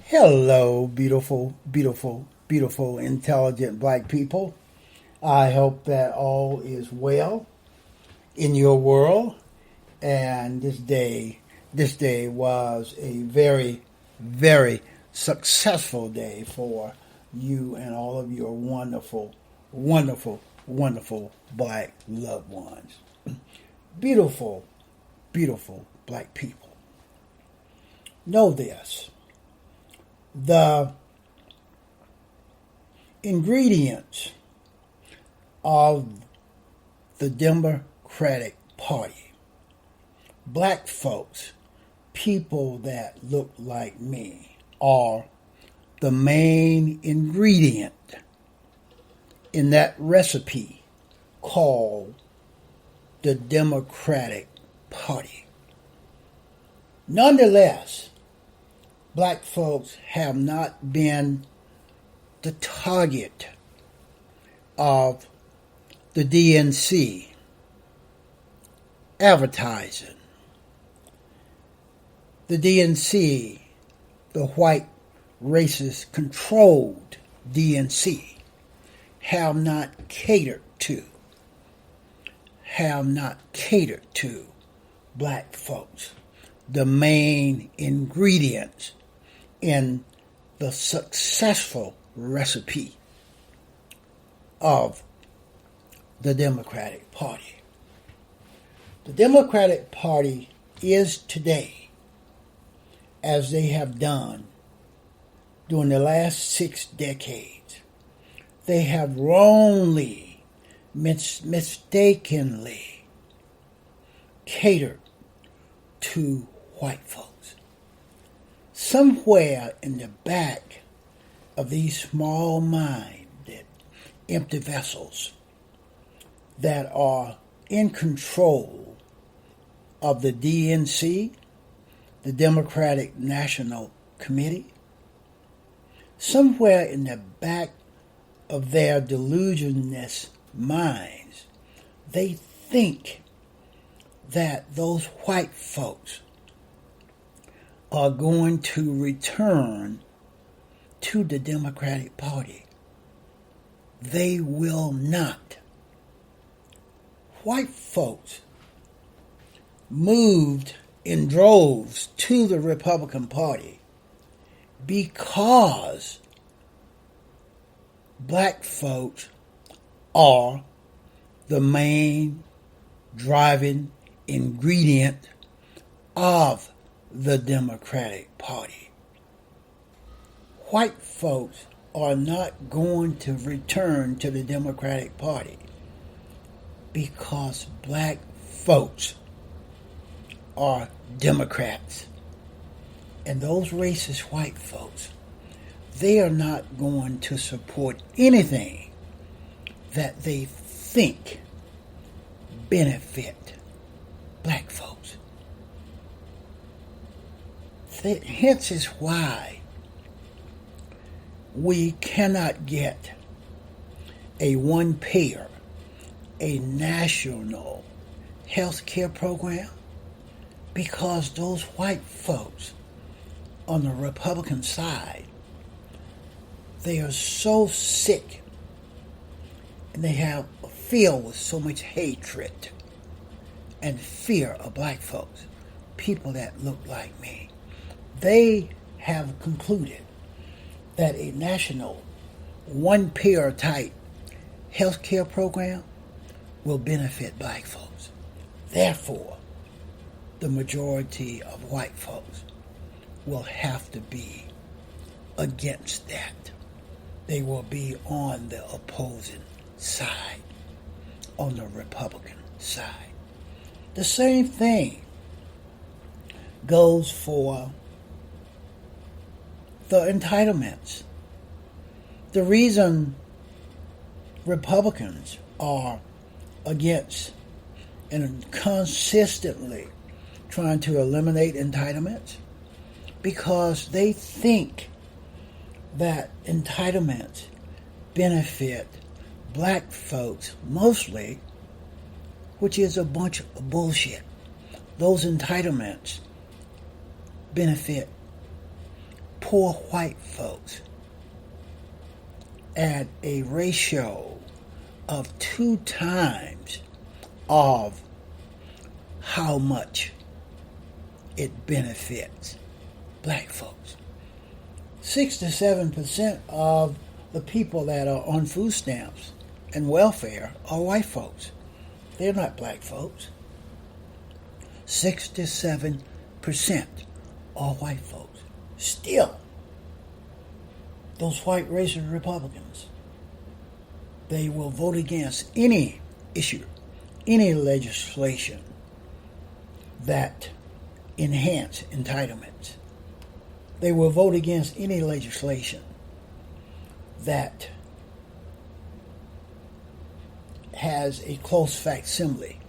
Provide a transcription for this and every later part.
Hello, beautiful, beautiful, beautiful, intelligent black people. I hope that all is well in your world. And this day was a very, very successful day for you and all of your wonderful, wonderful, wonderful black loved ones. Beautiful, beautiful black people. Know this. The ingredients of the Democratic Party, black folks, people that look like me, are the main ingredient in that recipe called the Democratic Party. Nonetheless, black folks have not been the target of the DNC advertising. The DNC, the white racist controlled DNC, have not catered to black folks, the main ingredients in the successful recipe of the Democratic Party. The Democratic Party is today, as they have done during the last 6 decades, they have wrongly, mistakenly catered to white folks. Somewhere in the back of these small-minded, empty vessels that are in control of the DNC, the Democratic National Committee, somewhere in the back of their delusionless minds, they think that those white folks are going to return to the Democratic Party. They will not. White folks moved in droves to the Republican Party because black folks are the main driving ingredient of the Democratic Party. White folks are not going to return to the Democratic Party because black folks are Democrats. And those racist white folks, they are not going to support anything that they think benefit black folks. Hence is why we cannot get a one-payer, a national health care program, because those white folks on the Republican side, they are so sick and they have filled with so much hatred and fear of black folks, people that look like me. They have concluded that a national one-payer type health care program will benefit black folks. Therefore, the majority of white folks will have to be against that. They will be on the opposing side, on the Republican side. The same thing goes for the entitlements. The reason Republicans are against and consistently trying to eliminate entitlements, because they think that entitlements benefit black folks mostly, which is a bunch of bullshit. Those entitlements benefit poor white folks at a ratio of 2 times of how much it benefits black folks. 67% of the people that are on food stamps and welfare are white folks. They're not black folks. 67% are white folks. Still, those white racist Republicans, they will vote against any issue, any legislation that enhance entitlements. They will vote against any legislation that has a close facsimile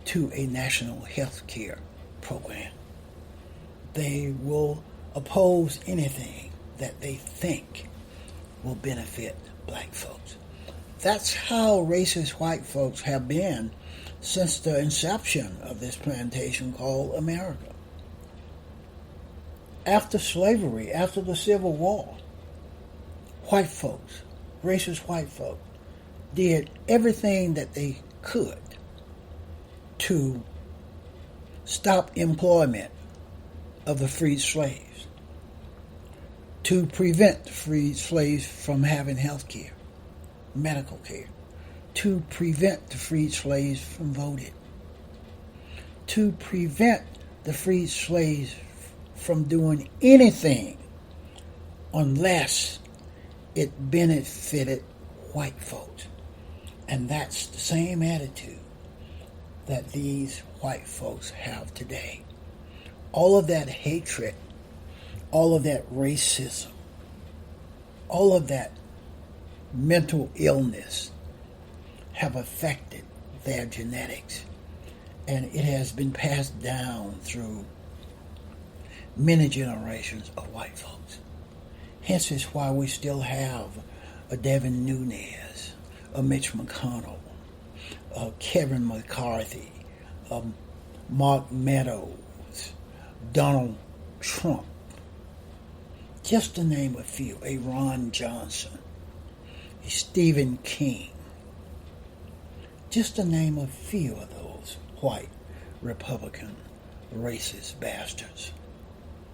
to a national health care program. They will oppose anything that they think will benefit black folks. That's how racist white folks have been since the inception of this plantation called America. After slavery, after the Civil War, white folks, racist white folks, did everything that they could to stop employment of the freed slaves, to prevent the freed slaves from having health care, medical care, to prevent the freed slaves from voting, to prevent the freed slaves from doing anything unless it benefited white folks. And that's the same attitude that these white folks have today. All of that hatred, all of that racism, all of that mental illness have affected their genetics. And it has been passed down through many generations of white folks. Hence is why we still have a Devin Nunes, a Mitch McConnell, a Kevin McCarthy, a Mark Meadows, Donald Trump, just to name a few, a Ron Johnson, a Stephen King, just to name a few of those white Republican racist bastards.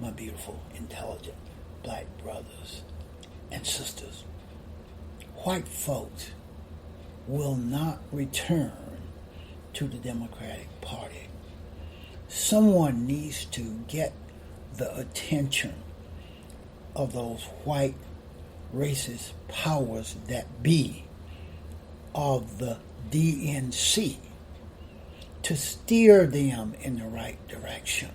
My beautiful, intelligent black brothers and sisters, white folks will not return to the Democratic Party. Someone needs to get the attention of those white racist powers that be of the DNC to steer them in the right direction.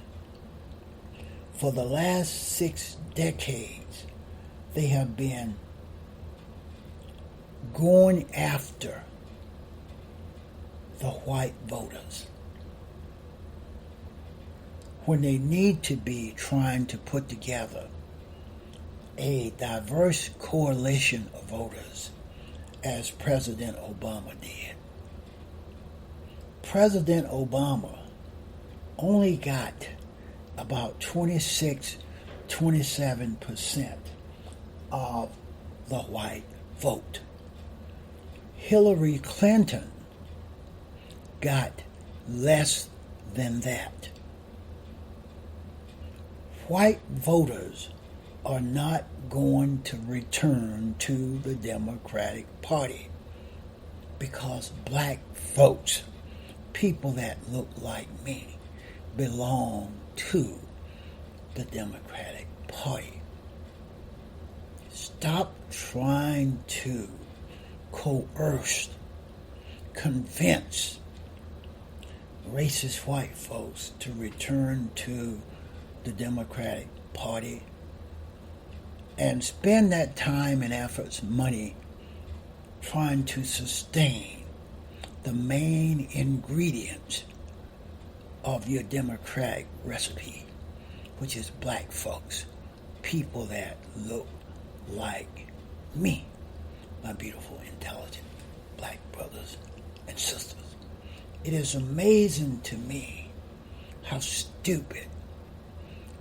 For the last 6 decades, they have been going after the white voters when they need to be trying to put together a diverse coalition of voters, as President Obama did. President Obama only got about 27% of the white vote. Hillary Clinton got less than that. White voters are not going to return to the Democratic Party because black folks, people that look like me, belong to the Democratic Party. Stop trying to coerce, convince racist white folks to return to the Democratic Party and spend that time and efforts, money, trying to sustain the main ingredient of your democratic recipe, which is black folks, people that look like me, my beautiful, intelligent black brothers and sisters. It is amazing to me how stupid,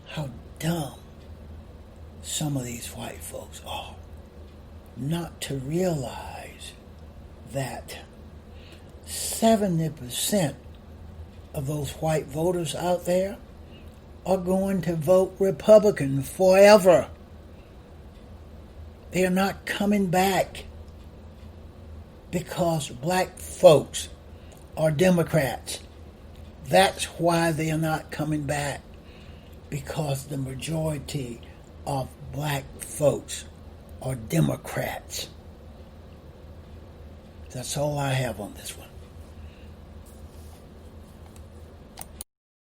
how dumb some of these white folks are not to realize that 70% of those white voters out there are going to vote Republican forever. They are not coming back because black folks are Democrats. That's why they are not coming back, because the majority of black folks are Democrats. That's all I have on this one.